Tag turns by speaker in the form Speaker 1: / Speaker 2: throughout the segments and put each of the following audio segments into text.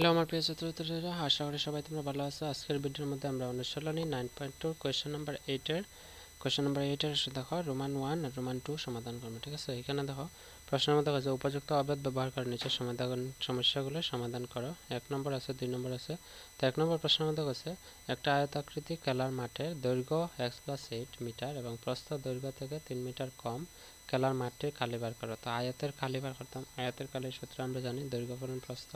Speaker 1: Hello আমার প্রিয় ছাত্রছাত্রীরা, আশা করি সবাই তোমরা ভালো আছো। আজকের ভিডিওর মধ্যে আমরা অনুশীলনী 9.2 কোয়েশ্চেন নাম্বার 8 এর দেখো রোমান 1 আর রোমান 2 সমাধান করবে। ঠিক আছে, এখানে দেখো প্রশ্নের মধ্যে আছে উপযুক্ত অবয়ব ব্যবহার করে নিচে সমাধান সমস্যাগুলো সমাধান করো। 1 নম্বর আছে, 2 নম্বর আছে। তো 1 নম্বর প্রশ্নের মধ্যে আছে একটা আয়তাকৃতি খেলার মাঠের দৈর্ঘ্য x+8 মিটার এবং প্রস্থ দৈর্ঘ্য থেকে 3 মিটার কম। খেলার মাঠটির খালি বার করো। তো আয়তের খালি বার করতাম। আয়তের খালির সূত্র আমরা জানি, দৈর্ঘ্য পূরণ প্রস্থ।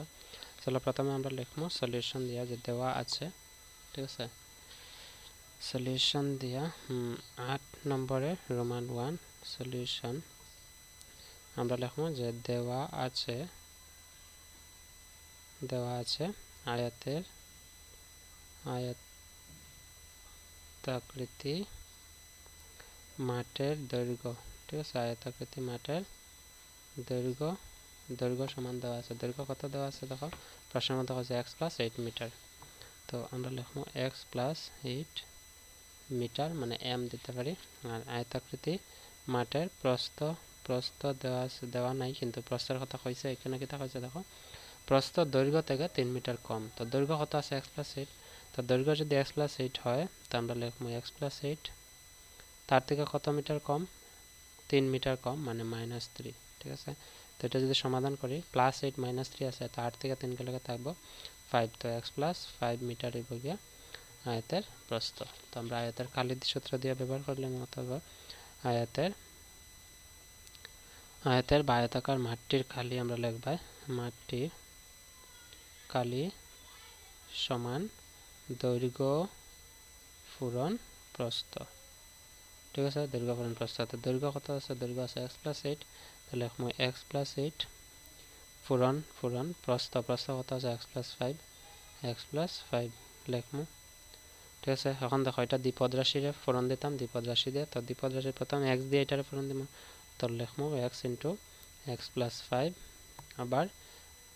Speaker 1: চলো প্রথমে আমরা লিখবো সলিউশন দিয়া, যে দেওয়া আছে। ঠিক আছে, সলিউশন দিয়া 8 নম্বরে রোমান 1 সলিউশন আমরা লিখবো যে দেওয়া আছে আয়তাকৃতি মাঠের দৈর্ঘ্য। ঠিক আছে, আয়তাকৃতি মাঠের দৈর্ঘ্য সমান দেওয়া আছে। দৈর্ঘ্য কত দেওয়া আছে দেখো, প্রশ্নের মধ্যে হচ্ছে x+8 মিটার। তো আমরা লিখবো x+8 মিটার মানে m দিতে পারি। আর আয়তাকৃতি মাঠের প্রস্থ দেওয়া নাই, কিন্তু প্রস্থের কথা কইছে। এখানে কি কইছে দেখো, প্রস্থ দৈর্ঘ্য থেকে 3 মিটার কম। তো দৈর্ঘ্য কত আছে x+8। তো দৈর্ঘ্য যদি x+8 হয়, তো আমরা লিখবো x+8 তার থেকে কত মিটার কম, 3 মিটার কম মানে -3। ঠিক আছে, তো এটা যদি সমাধান করি +8 -3 আছে, তো 8 থেকে 3 গেলে থাকবো 5। তো x+5 মিটার হইব গিয়া আয়তের প্রস্থ। তো আমরা আয়তের খালি সূত্র দিয়ে ব্যবহার করলে অথবা আয়তের বা আয়তাকার মাঠটির খালি আমরা লিখব মাঠটির খালি সমান দৈর্ঘ্য পূরণ প্রস্থ। ঠিক আছে, দৈর্ঘ্য পূরণ প্রস্থ। তো দৈর্ঘ্য কত আছে, দৈর্ঘ্য আছে x+8, তাহলে লিখবো x+8 পূরণ প্রস্থ কত আছে x+5 লিখবো। ঠিক আছে, এখন দেখো এটা দ্বিপদ রাশিরে ফোরন দিতাম, দ্বিপদ রাশি দিয়ে। তো দ্বিপদ রাশির প্রথম x দিয়ে এটারে ফোরন দিব, তো লিখবো x × x+5, আবার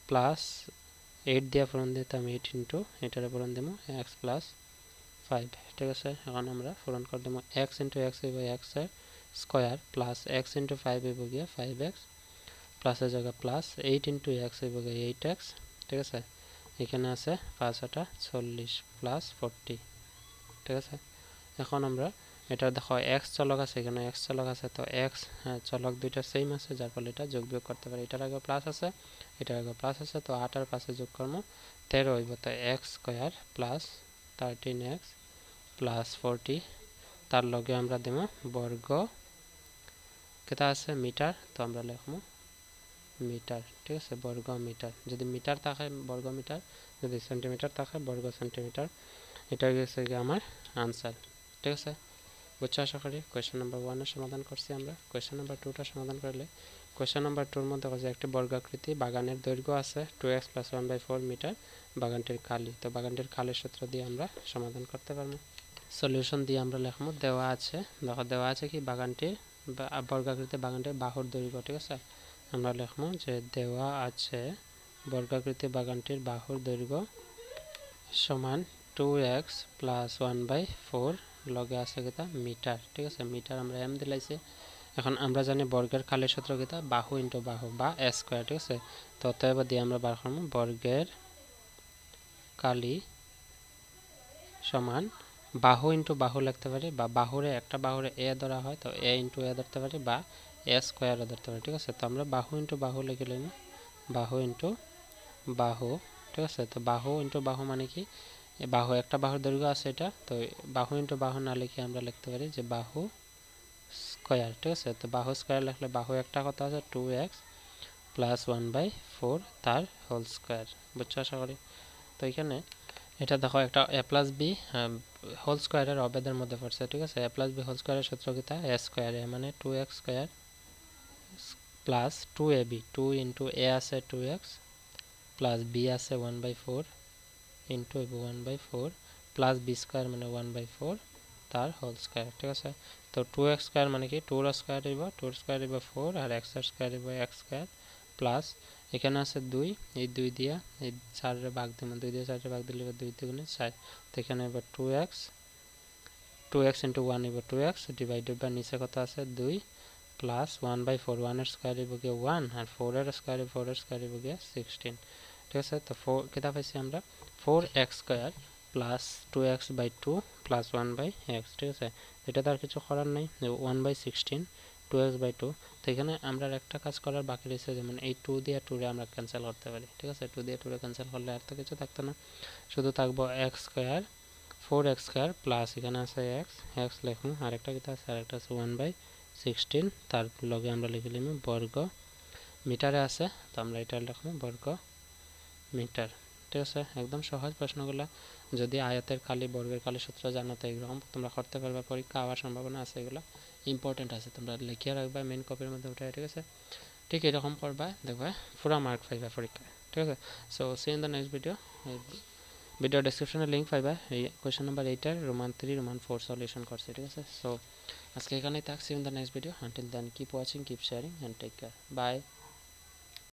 Speaker 1: +8 দিয়ে ফোরন দিতাম 8 × এটারে ফোরন দিব x+5। ঠিক আছে, এখন আমরা ফোরন করে দেবো x × x হইব x এর স্কয়ার প্লাস x × 5 হইব গিয়া 5x প্লাসের জায়গা প্লাস 8 × x হইব গিয়া 8x। ঠিক আছে, এখানে আছে 5 × 40 প্লাস 40। ঠিক আছে, এখন আমরা এটা দেখো x চলক আছে, এখানে x চলক আছে। তো x চলক দুইটা সেম আছে, যার ফলে এটা যোগ বিয়োগ করতে পারি। এটার আগে প্লাস আছে, এটার আগে প্লাস আছে, তো 8 আর 5 যোগ করব 13 হইব। তো x² প্লাস 13x প্লাস 40, তার লগে আমরা দেব বর্গ কেটা আছে মিটার। তো আমরা লিখব মিটার। ঠিক আছে, বর্গ মিটার। যদি মিটার থাকে বর্গ মিটার, যদি সেন্টিমিটার থাকে বর্গ সেন্টিমিটার। এটা গেছে আমার আনসার। ঠিক আছে, বুঝছো আশা করি। কোয়েশ্চেন নাম্বার 1 এর সমাধান করছি আমরা। কোয়েশ্চেন নাম্বার 2টা সমাধান করলে, কোয়েশ্চেন নাম্বার 2 এর মধ্যে আছে একটি বর্গাকৃতি বাগানের দৈর্ঘ্য আছে 2x + 1/4 মিটার, বাগানটির খালি। তো বাগানটির খালির সূত্র দিয়ে আমরা সমাধান করতে পারবো। সলিউশন দিয়ে আমরা লিখবো দেওয়া আছে, দেখো দেওয়া আছে কি বাগানটির বর্গাকৃতি বাগানটির বাহুর দৈর্ঘ্য। ঠিক আছে, আমরা লিখবো যে দেওয়া আছে বর্গাকৃতি বাগানটির বাহুর দৈর্ঘ্য সমান 2x + 1/4 লগে আছে কিতা মিটার। ঠিক আছে, মিটার আমরা m দিলাইছি। এখন আমরা জানি বর্গের খালির সূত্র কিতা, বাহু × বাহু বা স্কয়ার। ঠিক আছে, তো অতএব দিয়ে আমরা বার করব বর্গের খালি সমান বাহু × বাহু লিখতে পারি, বা বাহুরে একটা বাহুরে a ধরা হয়, তো a × a ধরতে পারি, বা a স্কয়ারও ধরতে পারি। ঠিক আছে, তো আমরা বাহু × বাহু লিখে নিলাম, বাহু × বাহু। ঠিক আছে, তো বাহু × বাহু মানে কি, বাহু একটা বাহুর দৈর্ঘ্য আছে এটা, তো বাহু × বাহু না লিখে আমরা লিখতে পারি যে বাহু স্কয়ার। ঠিক আছে, তো বাহু স্কয়ার লিখলে বাহু একটা কত আছে 2x + 1/4 তার হোল স্কয়ার। বুঝছো আশা করি। তো এখানে এটা দেখো একটা a + b হোল স্কয়ারের অবেদের মধ্যে পড়ছে। ঠিক আছে, a + b হোল স্কয়ারের সূত্র কিতা, a² মানে 2x² প্লাস 2ab, 2 × a আছে 2x প্লাস b আছে 1/4 ইন্টু 1/4 প্লাস b² মানে 1/4 তার হোল স্কয়ার। ঠিক আছে, তো 2x² মানে কি 2 এর স্কয়ার হইব, 2 এর স্কয়ার হইব 4 আর x এর স্কয়ার হইব x² প্লাস এখানে আছে 2, এই 2 দিয়া এই 4 এর ভাগ দিলে 2 দিয়ে 4 এর ভাগ দিলে 2 2 4। তো এখানে হবে 2x × 1 হইব 2x ডিভাইডেড বাই নিচে কত আছে 2 প্লাস 1/4, 1 এর স্কয়ার হইব গিয়ে 1 আর 4 এর স্কয়ার হইব 16। ঠিক আছে। তো 4 কেটা পাইছি আমরা 4x square plus 2x by 2 plus 1 by x। ঠিক আছে, এটা তো আর কিছু করার নাই, 1 বাই 16 2x বাই 2। তো এখানে আমরা একটা কাজ করার বাকি রয়েছে, যেমন এই 2 দিয়ে 2 রে আমরা ক্যান্সেল করতে পারি। ঠিক আছে, 2 দিয়ে 2 রে ক্যান্সেল করলে আর তো কিছু থাকতো না, শুধু থাকবো x square 4x square plus এখানে আছে x লিখুন, আরেকটা কিটা আছে, আরেকটা আছে 1 বাই 16, তার লগে আমরা লিখে নিলাম বর্গ, মিটারে আছে তো আমরা এটা লিখবো বর্গ মিটার। ঠিক আছে, একদম সহজ প্রশ্নগুলো। যদি আয়তের খালি বর্গের খালি সূত্র জানো তো এরকম তোমরা করতে পারবে, পরীক্ষা হওয়ার সম্ভাবনা আছে, এগুলো ইম্পর্টেন্ট আছে, তোমরা লিখিয়ে রাখবা মেন কপির মধ্যে উঠে। ঠিক আছে, ঠিক এরকম করবা, দেখবা পুরো মার্ক পাইবা পরীক্ষায়। ঠিক আছে, so see in the next video. Video ডেসক্রিপশনে লিঙ্ক পাইবা এই কোয়েশ্চেন নাম্বার 8 এর রোমান 3 রোমান 4 সলিউশন করছে। ঠিক আছে, সো আজকে এখানেই থাক, see in the next video. Until then keep watching, keep sharing and take care, by.